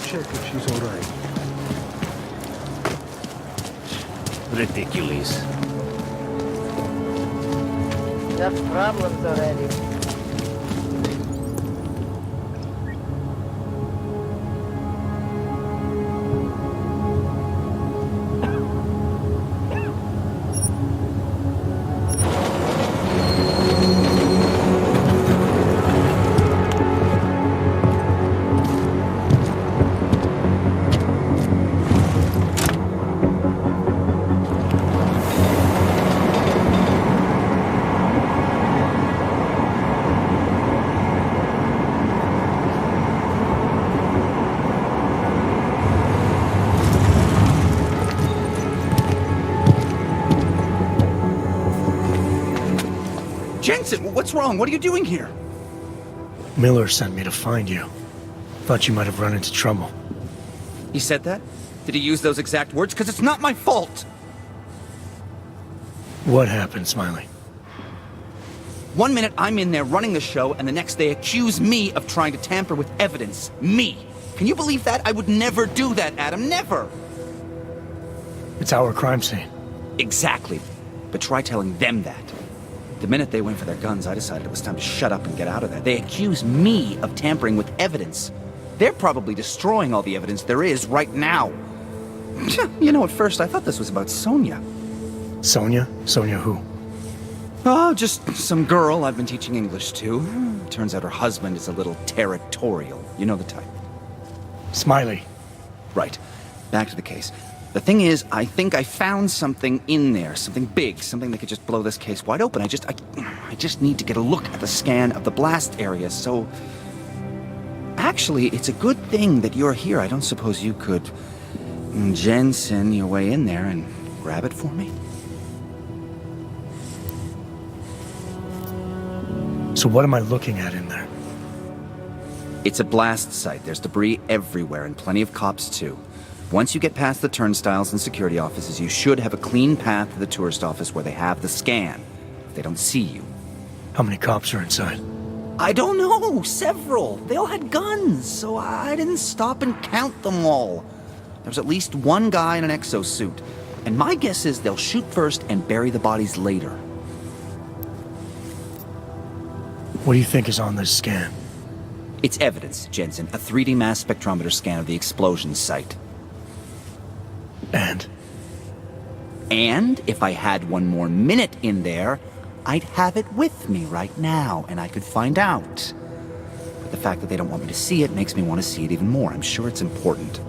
check if she's all right. Ridiculous. Enough problems already. Jensen, what's wrong? What are you doing here? Miller sent me to find you. Thought you might have run into trouble. He said that? Did he use those exact words? Because it's not my fault! What happened, Smiley? 1 minute I'm in there running the show, and the next they accuse me of trying to tamper with evidence. Me! Can you believe that? I would never do that, Adam. Never! It's our crime scene. Exactly. But try telling them that. The minute they went for their guns, I decided it was time to shut up and get out of there. They accuse me of tampering with evidence. They're probably destroying all the evidence there is right now. You know, at first I thought this was about Sonia. Sonia? Sonia who? Oh, just some girl I've been teaching English to. Turns out her husband is a little territorial. You know the type. Smiley. Right. Back to the case. The thing is, I think I found something in there. Something big. Something that could just blow this case wide open. I just need to get a look at the scan of the blast area, so... Actually, it's a good thing that you're here. I don't suppose you could... Jensen your way in there and grab it for me? So what am I looking at in there? It's a blast site. There's debris everywhere, and plenty of cops, too. Once you get past the turnstiles and security offices, you should have a clean path to the tourist office where they have the scan. If they don't see you. How many cops are inside? I don't know. Several. They all had guns, so I didn't stop and count them all. There's at least one guy in an exosuit. And my guess is they'll shoot first and bury the bodies later. What do you think is on this scan? It's evidence, Jensen. A 3D mass spectrometer scan of the explosion site. And? And if I had one more minute in there, I'd have it with me right now, and I could find out. But the fact that they don't want me to see it makes me want to see it even more. I'm sure it's important.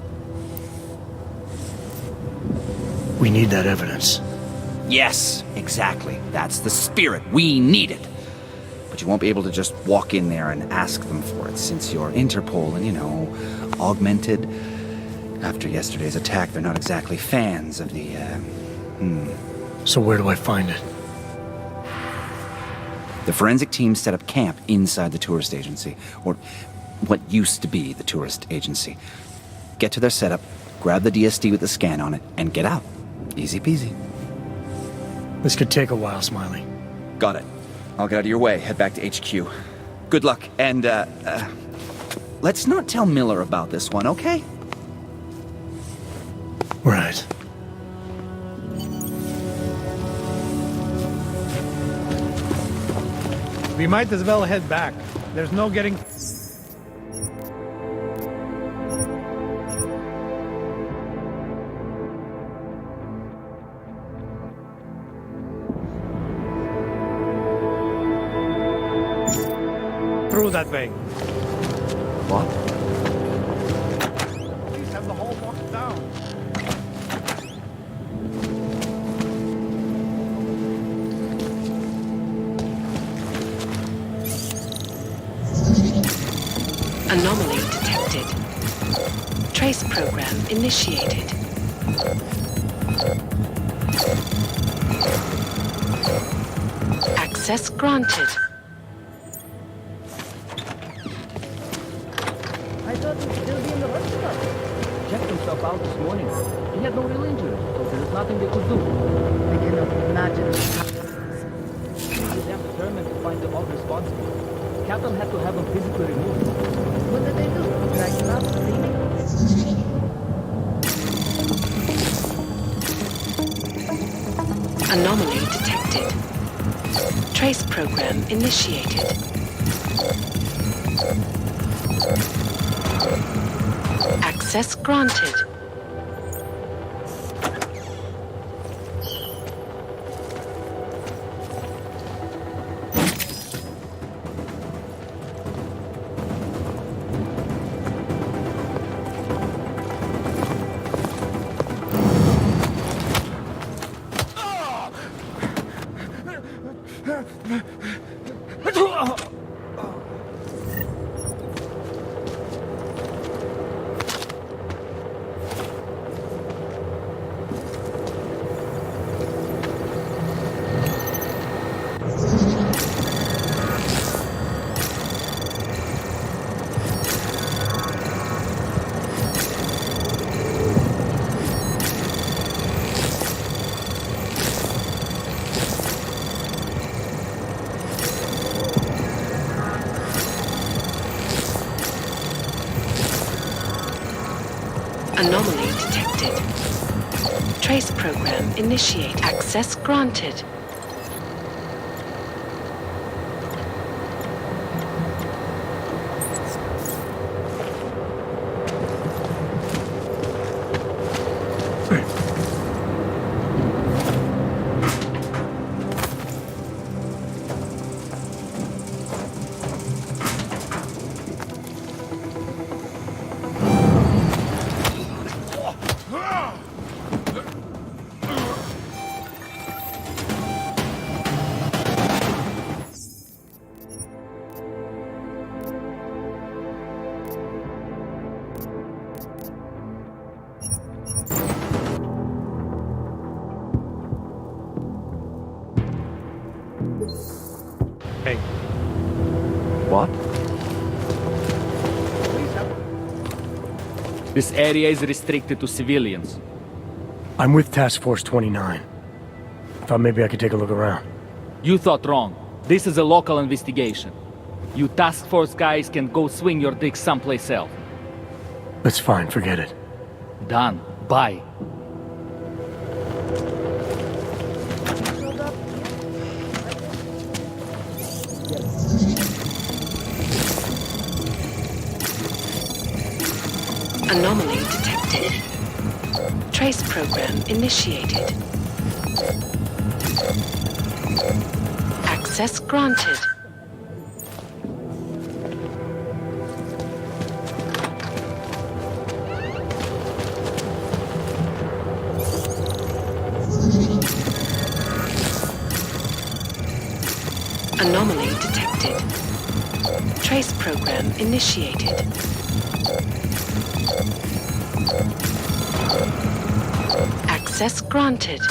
We need that evidence. Yes, exactly. That's the spirit. We need it. But you won't be able to just walk in there and ask them for it, since you're Interpol and, you know, augmented. After yesterday's attack, they're not exactly fans of the, So where do I find it? The forensic team set up camp inside the tourist agency, or what used to be the tourist agency. Get to their setup, grab the DSD with the scan on it, and get out. Easy peasy. This could take a while, Smiley. Got it. I'll get out of your way, head back to HQ. Good luck, and, let's not tell Miller about this one, okay? Right. We might as well head back. There's no getting... through that way. What? Please have the hall locked down. Anomaly detected. Trace program initiated. Access granted. I thought he'd still be in the hospital. Checked himself out this morning. He had no real injuries, so there's nothing they could do. I cannot imagine. They're determined to find the one responsible. Captain had to have him physically removed. What did they do? Drag him out, screaming? Anomaly detected. Trace program initiated. Access granted. Anomaly detected. Trace program initiate. Access granted. Hey, What? This area is restricted to civilians. I'm with Task Force 29. Thought maybe I could take a look around. You thought wrong. This is a local investigation. You task force guys can go swing your dick someplace else. That's fine, forget it. Done. Bye. Anomaly detected. Trace program initiated. Access granted. Anomaly detected. Trace program initiated. Access granted.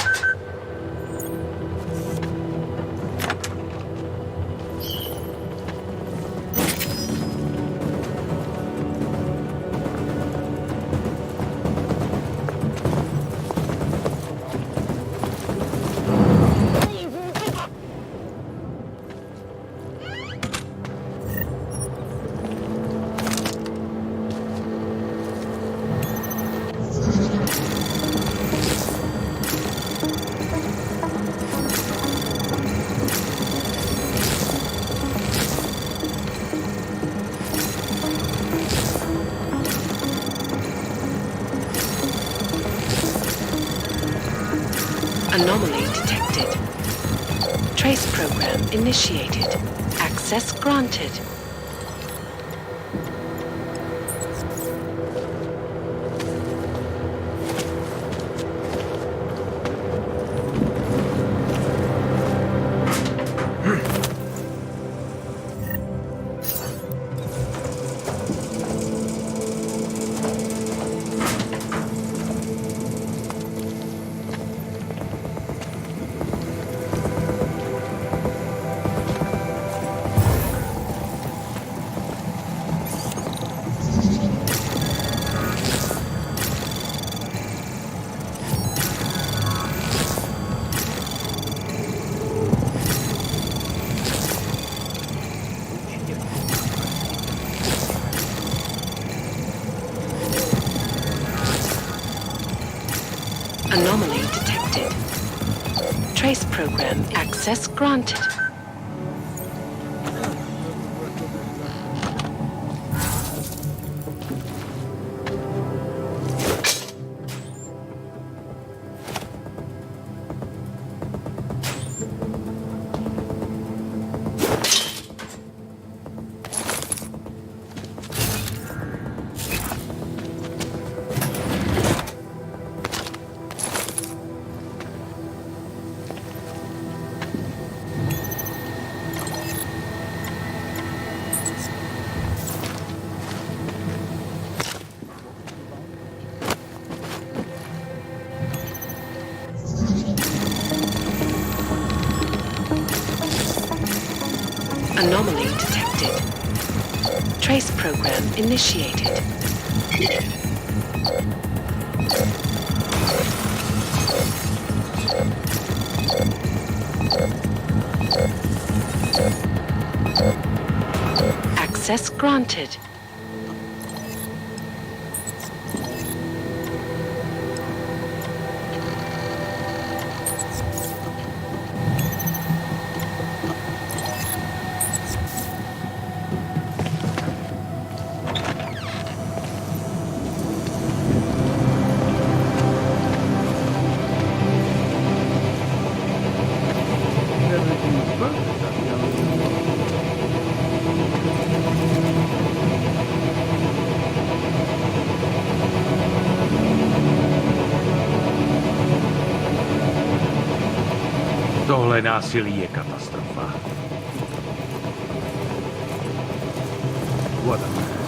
Anomaly detected. Trace program initiated. Access granted. Anomaly detected. Trace program access granted. Anomaly detected. Trace program initiated. Access granted. Tohle násilí je katastrofa. What a mess.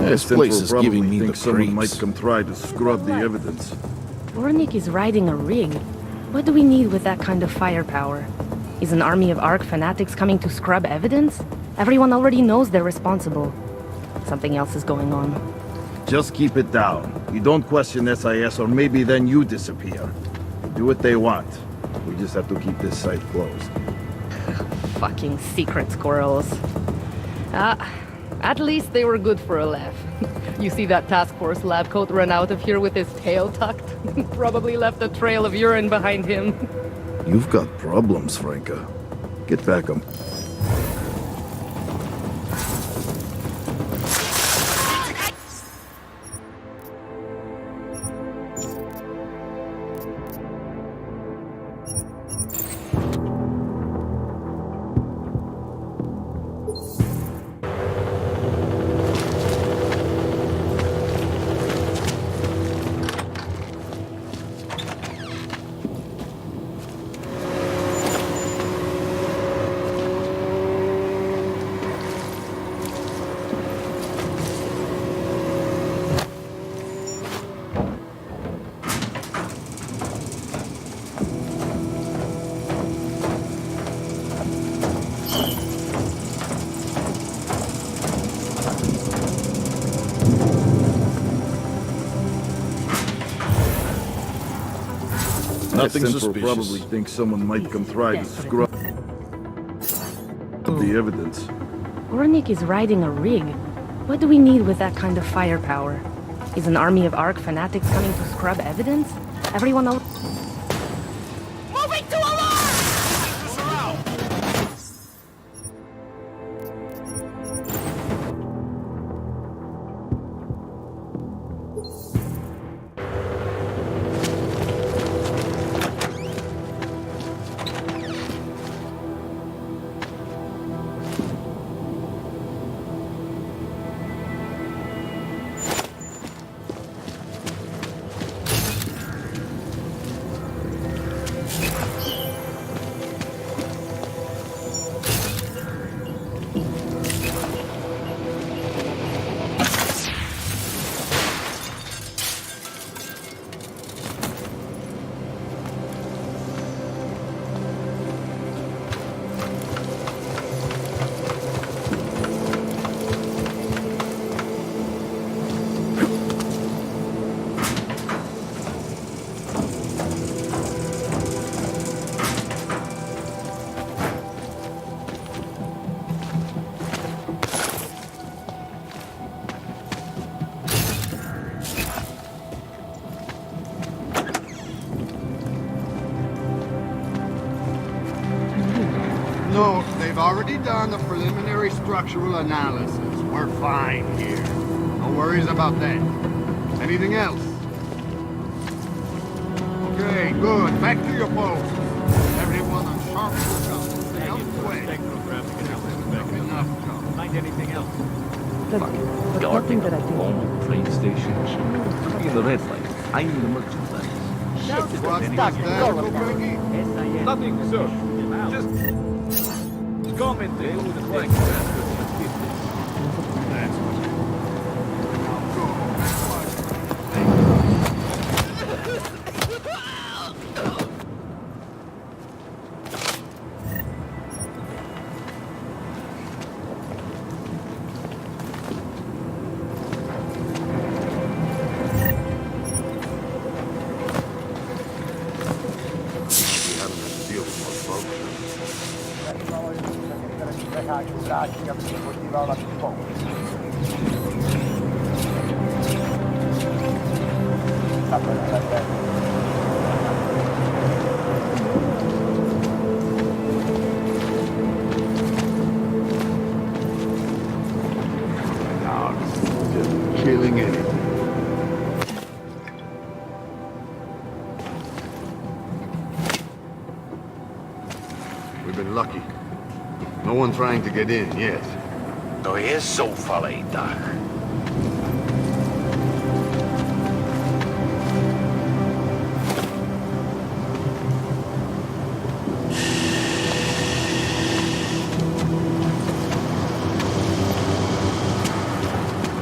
This place is probably giving me the thinks someone might creeps. come try to scrub the evidence. Vornik is riding a rig. What do we need with that kind of firepower? Is an army of Ark fanatics coming to scrub evidence? Everyone already knows they're responsible. Something else is going on. Just keep it down. You don't question SIS, or maybe then you disappear. Do what they want. We just have to keep this site closed. Fucking secret squirrels. At least they were good for a laugh. You see that task force lab coat run out of here with his tail tucked? Probably left a trail of urine behind him. You've got problems, Franca. Get back 'em. Nothing Central suspicious. probably thinks someone might come try to scrub the evidence. Ornik is riding a rig. What do we need with that kind of firepower? Is an army of Ark fanatics coming to scrub evidence? Everyone else... Moving to alarm! No, they've already done the preliminary structural analysis. We're fine here. No worries about that. Anything else? Okay, good. Back to your posts. Everyone on sharp lookout. Stay out of the way. Enough cover. Find anything else? There's nothing that I can... Train stations. Could be in the red light. I need the merchandise. What's that? Go, Frankie. Nothing, sir. Just commenting with the flank. That's what I'll go. Just killing anything. We've been lucky. No one trying to get in yet. To jest zoufalej, tak.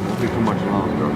Won't be for much longer.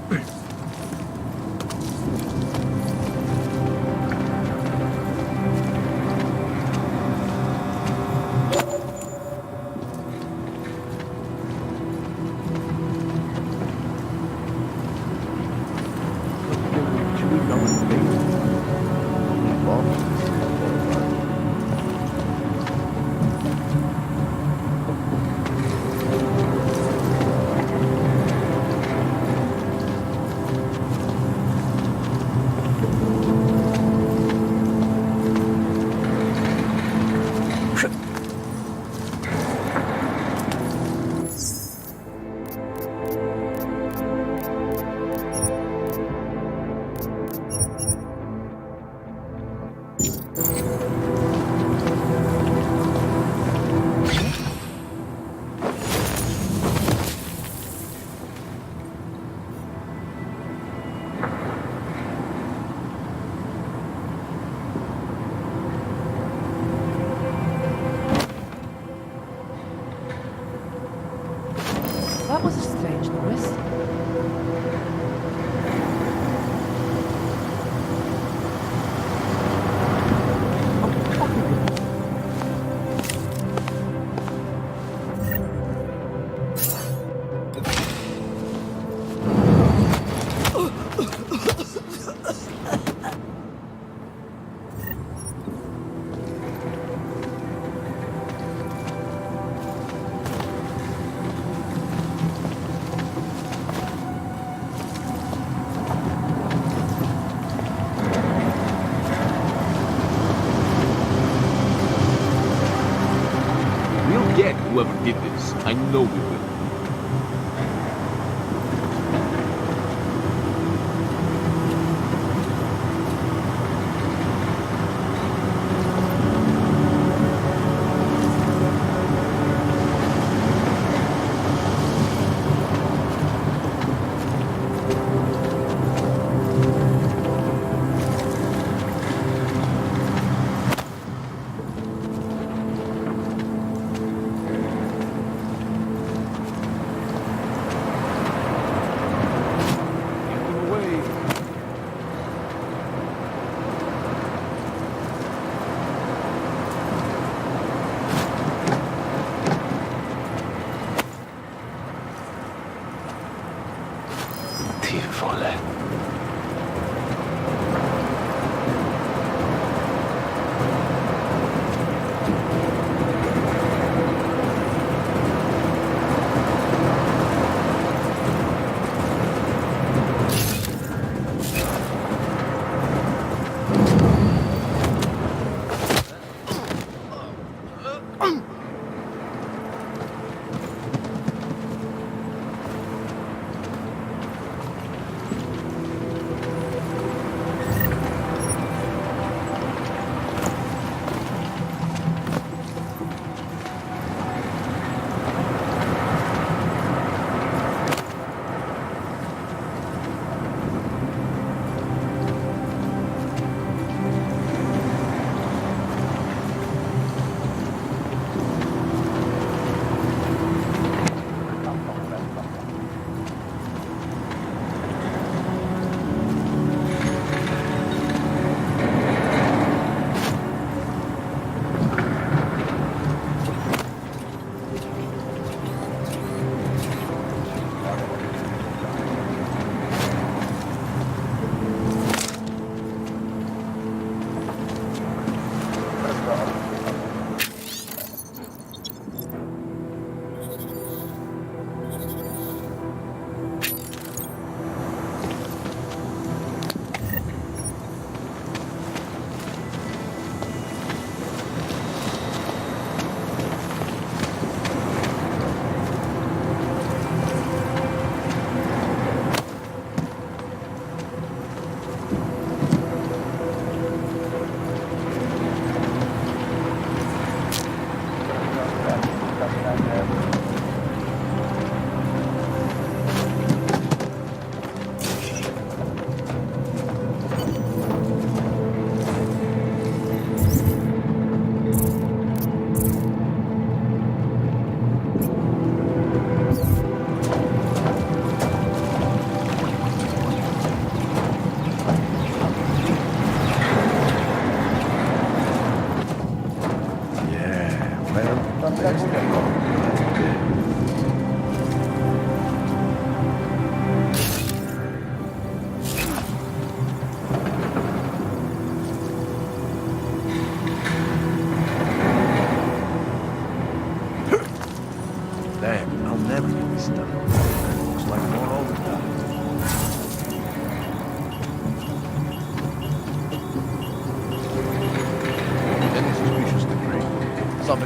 Should we go in the basement? That was a strange noise. We'll get whoever did this. I know we will.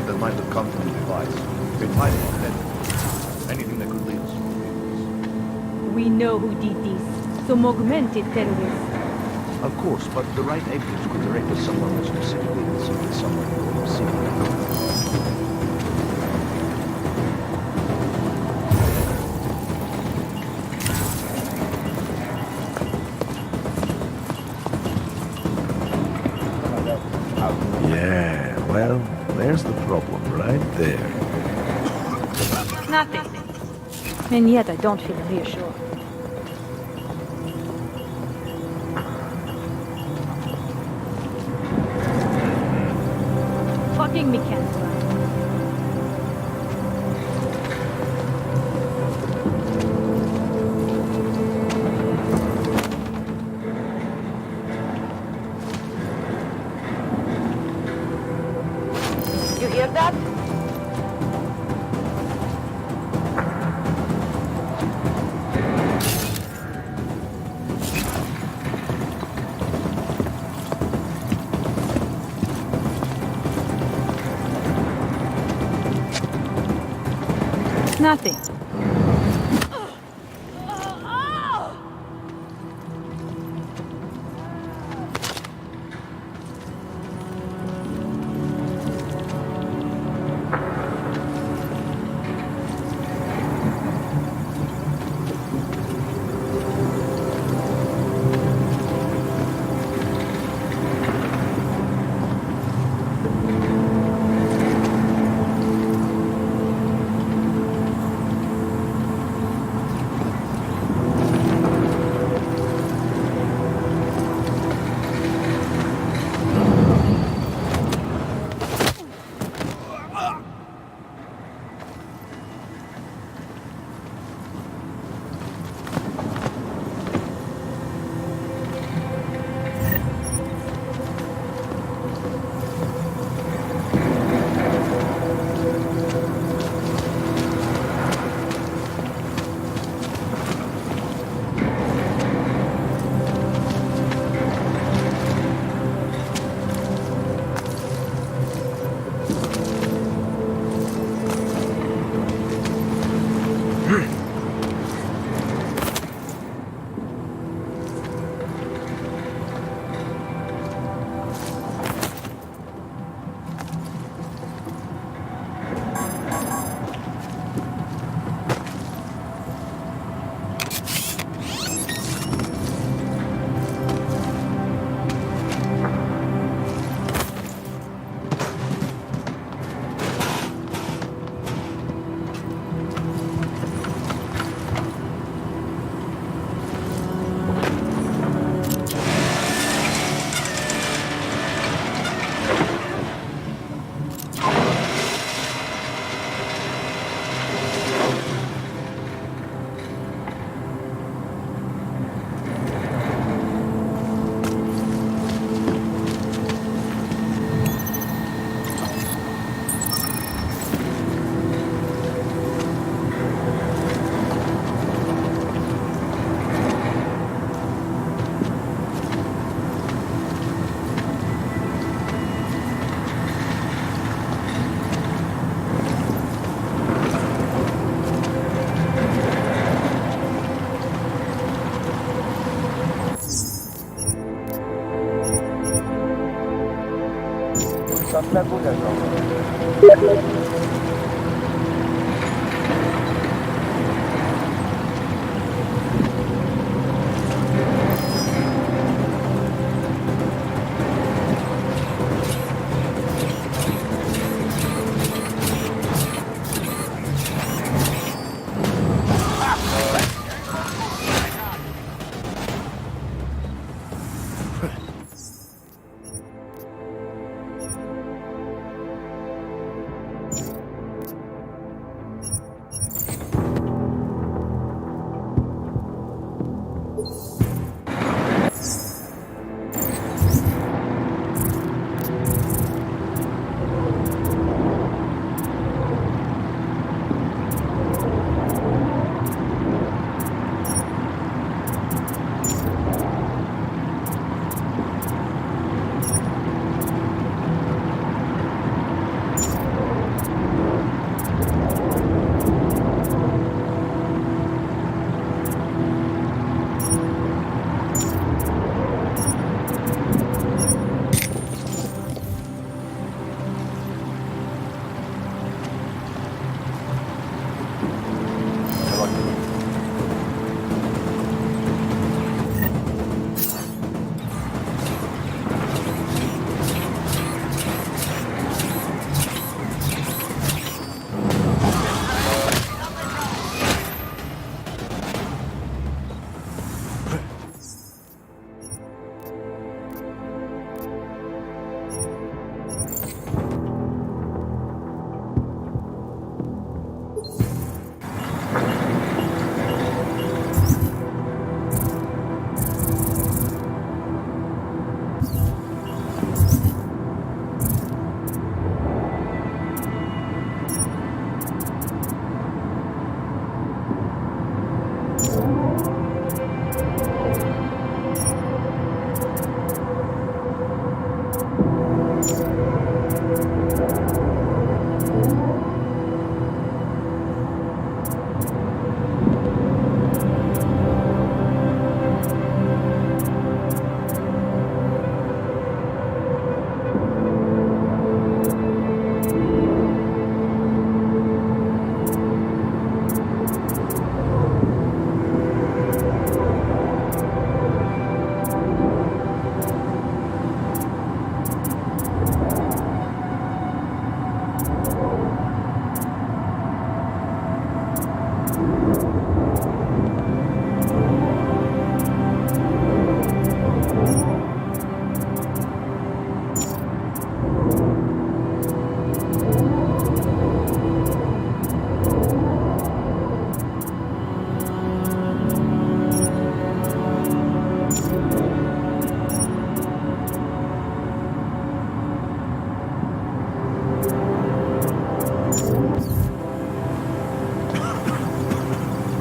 something that might have come from the device. Been hiding on that. Anything that could lead us. We know who did this. Some augmented terrorists. Of course, but the right agents could direct us somewhere more specifically than simply somewhere you see. Yeah, well, there's the problem right there. Nothing. And yet I don't feel reassured. Fucking mechanical. You hear that? Nothing.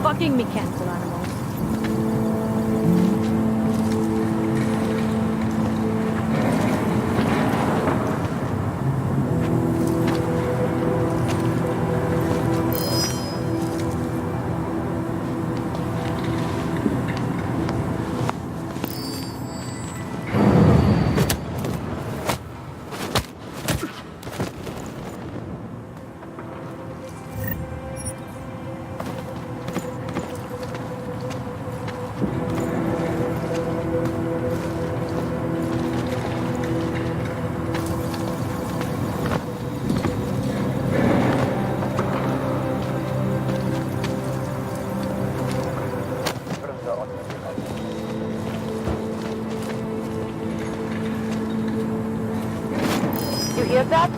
Fucking mechanical animals. You hear that?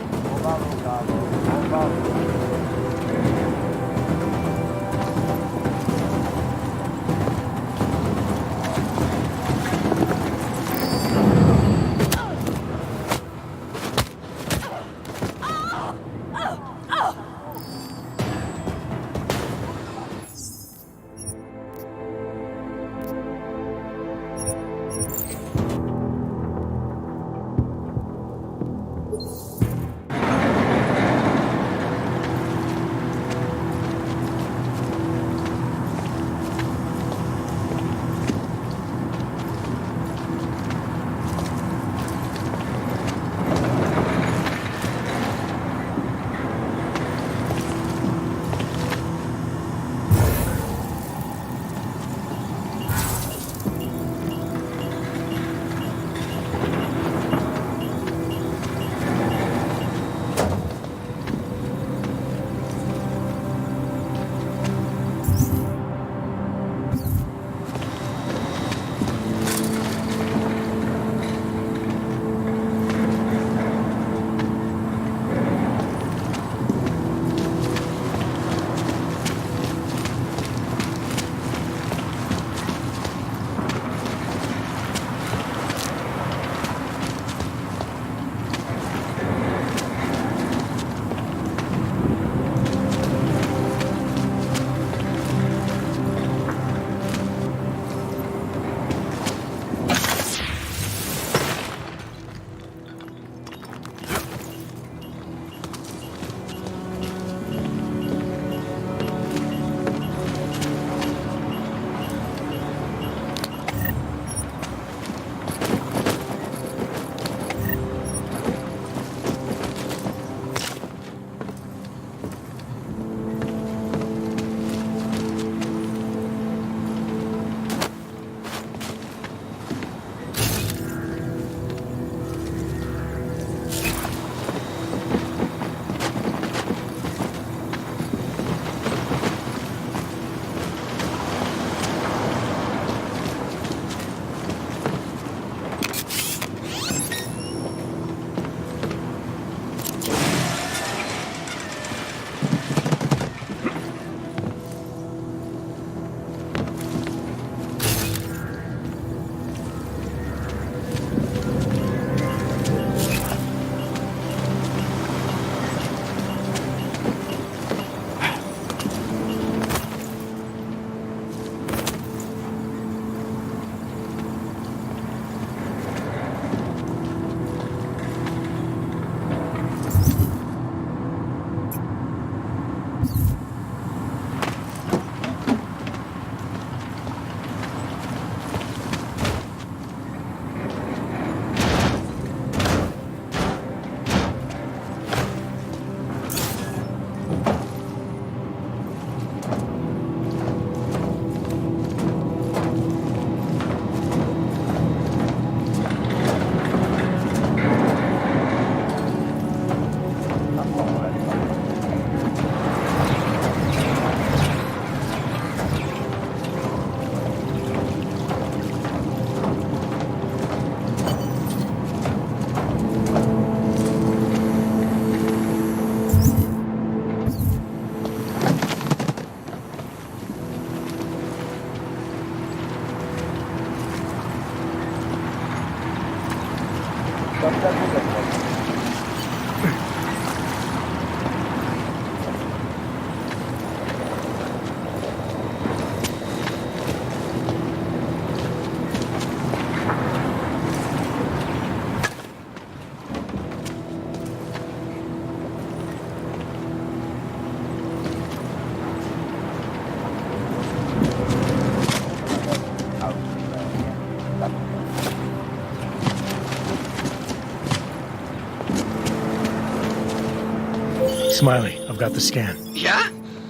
Smiley, I've got the scan. Yeah?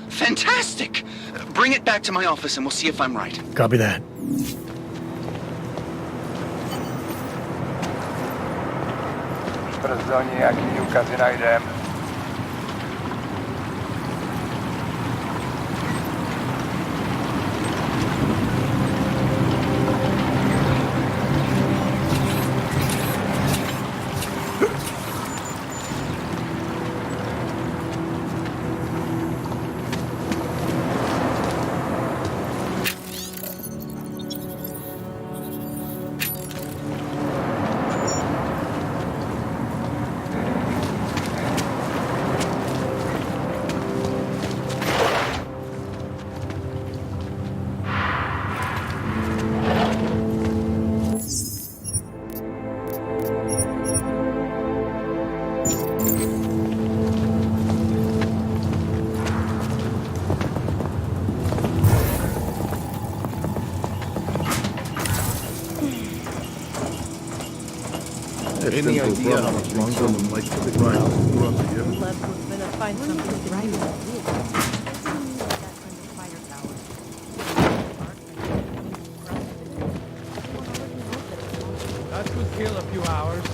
Fantastic! Bring it back to my office and we'll see if I'm right. Copy that. Sprawdzenie, jakimi ukazy znajdę. Any idea how much longer the light for the ground throughout the year? Let's find something right. That could kill a few hours.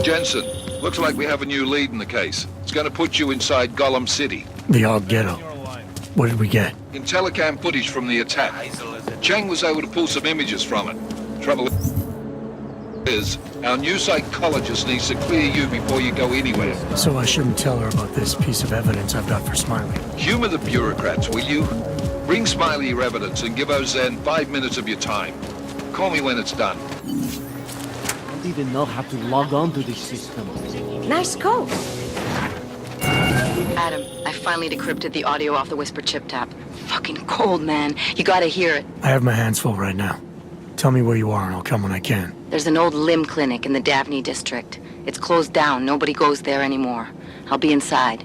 Jensen, looks like we have a new lead in the case. It's going to put you inside Gollum City. The Og Ghetto. What did we get? In telecam footage from the attack. Chang was able to pull some images from it. Trouble is, our new psychologist needs to clear you before you go anywhere. So I shouldn't tell her about this piece of evidence I've got for Smiley. Humor the bureaucrats, will you? Bring Smiley your evidence and give Ozan 5 minutes of your time. Call me when it's done. I don't even know how to log on to this system. Nice code. Adam, I finally decrypted the audio off the Whisper chip tap. Fucking cold, man. You gotta hear it. I have my hands full right now. Tell me where you are and I'll come when I can. There's an old limb clinic in the Daphne district. It's closed down. Nobody goes there anymore. I'll be inside.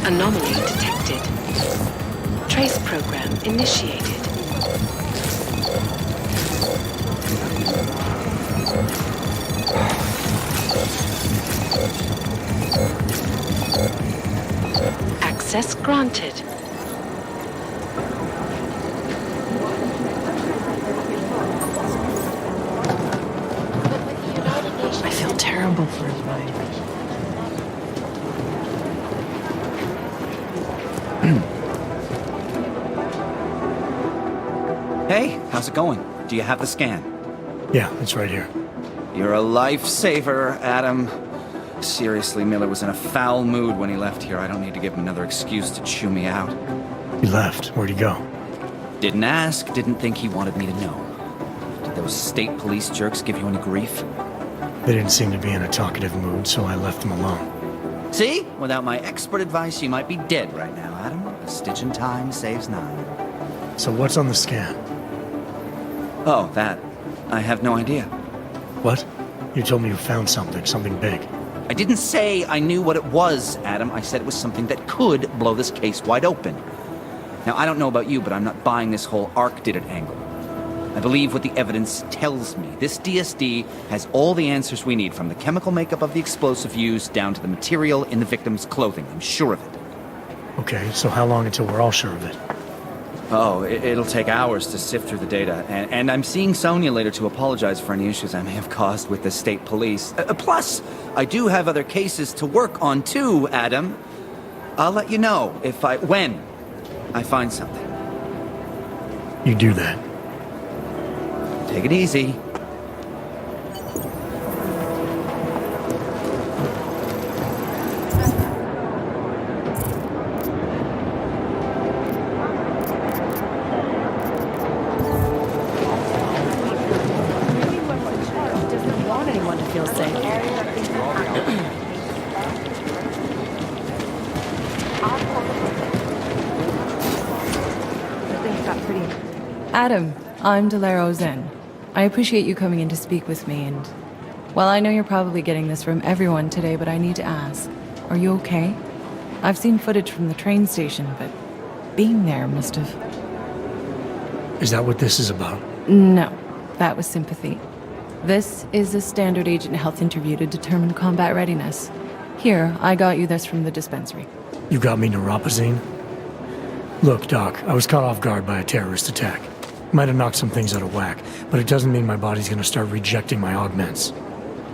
Anomaly detected. Trace program initiated. Access granted. I feel terrible. struggle for his life. Hey, how's it going? Do you have the scan? Yeah, it's right here. You're a lifesaver, Adam. Seriously, Miller was in a foul mood when he left here. I don't need to give him another excuse to chew me out. He left. Where'd he go? Didn't ask, didn't think he wanted me to know. Did those state police jerks give you any grief? They didn't seem to be in a talkative mood, so I left them alone. See? Without my expert advice, you might be dead right now, Adam. A stitch in time saves 9. So what's on the scan? Oh, that. I have no idea. What? You told me you found something big. I didn't say I knew what it was, Adam. I said it was something that could blow this case wide open. Now, I don't know about you, but I'm not buying this whole Ark did it angle. I believe what the evidence tells me. This DSD has all the answers we need, from the chemical makeup of the explosive used down to the material in the victim's clothing. I'm sure of it. Okay, so how long until we're all sure of it? Oh, it'll take hours to sift through the data, and I'm seeing Sonia later to apologize for any issues I may have caused with the state police. Plus, I do have other cases to work on too, Adam. I'll let you know when I find something. You do that. Take it easy. Adam, I'm Delaro Zen. I appreciate you coming in to speak with me, and... well, I know you're probably getting this from everyone today, but I need to ask. Are you okay? I've seen footage from the train station, but being there must have... Is that what this is about? No, that was sympathy. This is a standard agent health interview to determine combat readiness. Here, I got you this from the dispensary. You got me neuropazine? Look, Doc, I was caught off guard by a terrorist attack. Might have knocked some things out of whack, but it doesn't mean my body's gonna start rejecting my augments.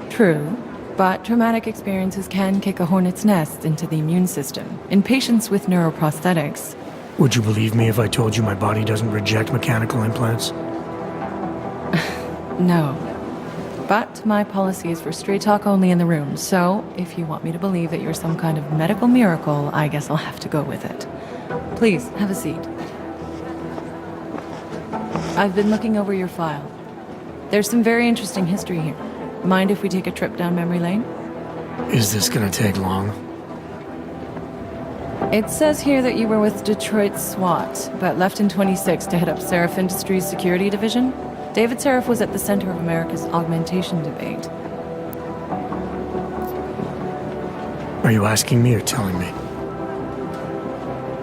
True, but traumatic experiences can kick a hornet's nest into the immune system. In patients with neuroprosthetics... Would you believe me if I told you my body doesn't reject mechanical implants? No. But my policy is for straight talk only in the room, so if you want me to believe that you're some kind of medical miracle, I guess I'll have to go with it. Please, have a seat. I've been looking over your file. There's some very interesting history here. Mind if we take a trip down memory lane? Is this gonna take long? It says here that you were with Detroit SWAT, but left in 26 to head up Seraph Industries' security division. David Seraph was at the center of America's augmentation debate. Are you asking me or telling me?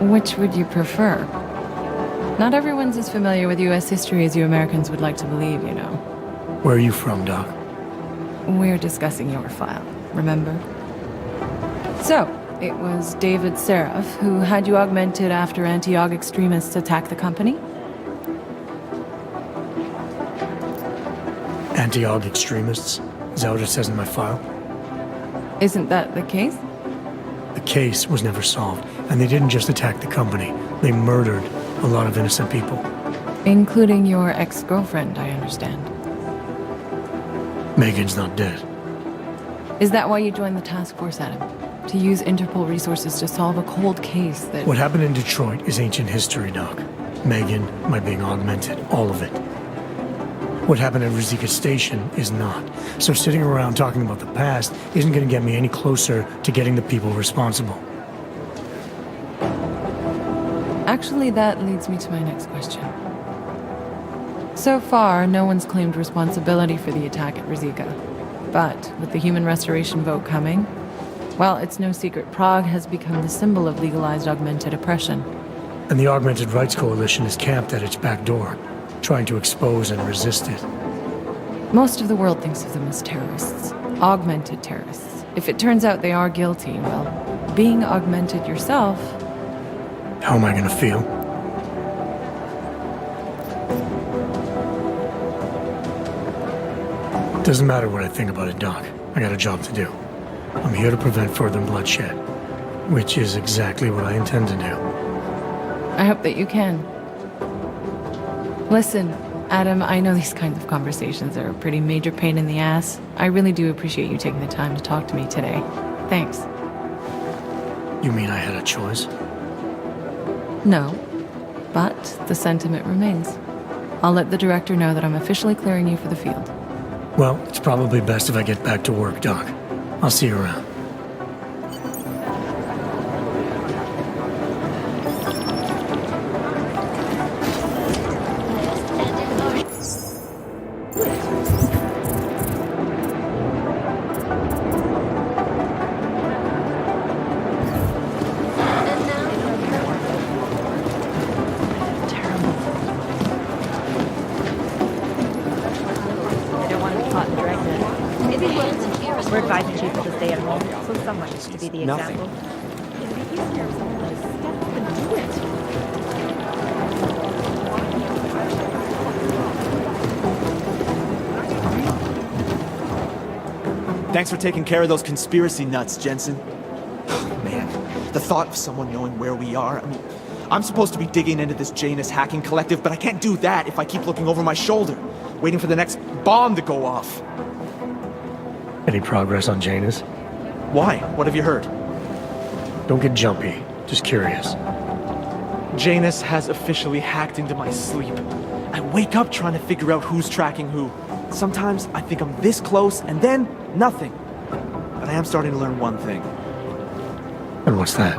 Which would you prefer? Not everyone's as familiar with U.S. history as you Americans would like to believe, you know. Where are you from, Doc? We're discussing your file, remember? So, it was David Seraph who had you augmented after anti-aug extremists attacked the company? Anti-aug extremists? Is that what it says in my file? Isn't that the case? The case was never solved, and they didn't just attack the company. They murdered a lot of innocent people. Including your ex-girlfriend, I understand. Megan's not dead. Is that why you joined the task force, Adam? To use Interpol resources to solve a cold case that... What happened in Detroit is ancient history, Doc. Megan, my being augmented, all of it. What happened at Ruzicka Station is not. So sitting around talking about the past isn't going to get me any closer to getting the people responsible. Actually, that leads me to my next question. So far, no one's claimed responsibility for the attack at Ruzicka. But with the human restoration vote coming, well, it's no secret Prague has become the symbol of legalized augmented oppression. And the Augmented Rights Coalition is camped at its back door, trying to expose and resist it. Most of the world thinks of them as terrorists. Augmented terrorists. If it turns out they are guilty, well, being augmented yourself... How am I gonna feel? Doesn't matter what I think about it, Doc. I got a job to do. I'm here to prevent further bloodshed, which is exactly what I intend to do. I hope that you can. Listen, Adam, I know these kinds of conversations are a pretty major pain in the ass. I really do appreciate you taking the time to talk to me today. Thanks. You mean I had a choice? No, but the sentiment remains. I'll let the director know that I'm officially clearing you for the field. Well, it's probably best if I get back to work, Doc. I'll see you around. We're advising people to stay at home, so someone needs to be the example. Thanks for taking care of those conspiracy nuts, Jensen. Man, the thought of someone knowing where we are, I mean, I'm supposed to be digging into this Janus hacking collective, but I can't do that if I keep looking over my shoulder, waiting for the next bomb to go off. Any progress on Janus? Why? What have you heard? Don't get jumpy. Just curious. Janus has officially hacked into my sleep. I wake up trying to figure out who's tracking who. Sometimes I think I'm this close, and then nothing. But I am starting to learn one thing. And what's that?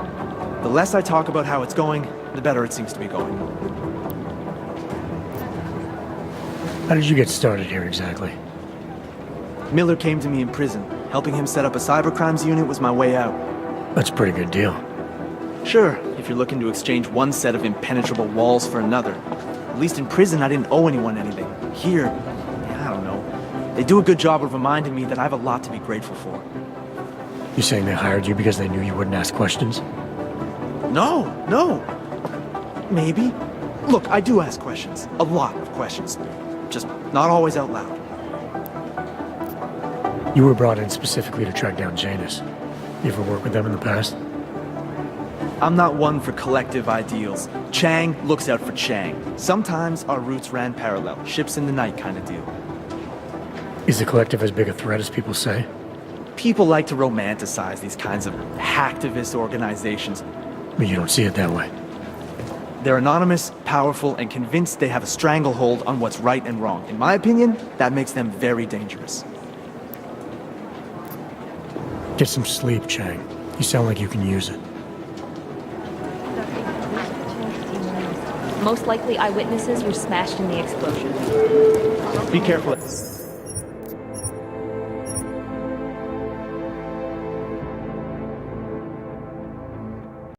The less I talk about how it's going, the better it seems to be going. How did you get started here exactly? Miller came to me in prison. Helping him set up a cybercrimes unit was my way out. That's a pretty good deal. Sure, if you're looking to exchange one set of impenetrable walls for another. At least in prison, I didn't owe anyone anything. Here, I don't know. They do a good job of reminding me that I have a lot to be grateful for. You saying they hired you because they knew you wouldn't ask questions? No. Maybe. Look, I do ask questions. A lot of questions. Just not always out loud. You were brought in specifically to track down Janus. You ever worked with them in the past? I'm not one for collective ideals. Chang looks out for Chang. Sometimes our routes ran parallel, ships in the night kind of deal. Is the collective as big a threat as people say? People like to romanticize these kinds of hacktivist organizations. But you don't see it that way. They're anonymous, powerful, and convinced they have a stranglehold on what's right and wrong. In my opinion, that makes them very dangerous. Get some sleep, Chang. You sound like you can use it. Most likely eyewitnesses were smashed in the explosion. Be careful.